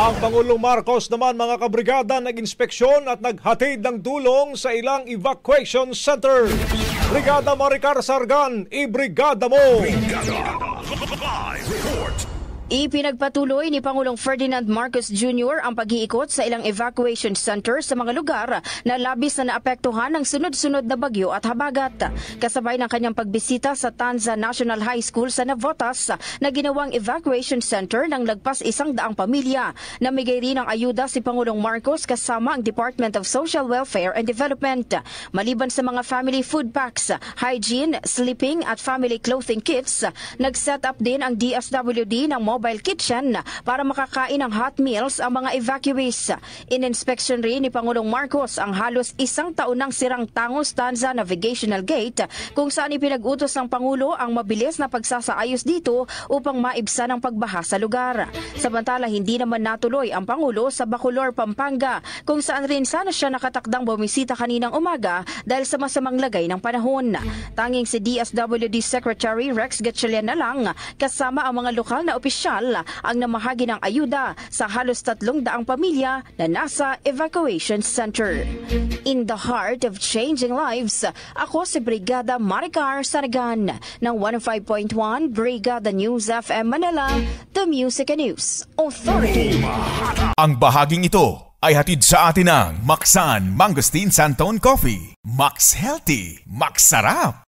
Ang Pangulong Marcos naman mga kabrigada nag-inspeksyon at naghatid ng tulong sa ilang evacuation center. Brigada Maricar Sargan, ibrigada mo! Ipinagpatuloy ni Pangulong Ferdinand Marcos Jr. ang pag-iikot sa ilang evacuation center sa mga lugar na labis na naapektuhan ng sunod-sunod na bagyo at habagat. Kasabay ng kanyang pagbisita sa Tanza National High School sa Navotas na ginawang evacuation center ng lagpas 100 pamilya. Namigay rin ng ayuda si Pangulong Marcos kasama ang Department of Social Welfare and Development. Maliban sa mga family food packs, hygiene, sleeping at family clothing kits, nag-set up din ang DSWD ng mobile kitchen para makakain ng hot meals ang mga evacuees. In-inspection rin ni Pangulong Marcos ang halos 1 taon ng sirang Tangos Tanza Navigational Gate kung saan ipinag-utos ng Pangulo ang mabilis na pagsasaayos dito upang maibsan ang pagbaha sa lugar. Samantala, hindi naman natuloy ang Pangulo sa Bacolor, Pampanga kung saan rin sana siya nakatakdang bumisita kaninang umaga dahil sa masamang lagay ng panahon. Tanging si DSWD Secretary Rex Gatchalian na lang kasama ang mga lokal na opisyal ang namahagi ng ayuda sa halos 300 pamilya na nasa evacuation center. In the heart of changing lives, ako si Brigada Maricar Sargan ng 105.1 Brigada News FM Manila, The Music and News Authority. Ang bahaging ito ay hatid sa atin ng Maxan Mangosteen Santon Coffee. Max Healthy, Max Sarap.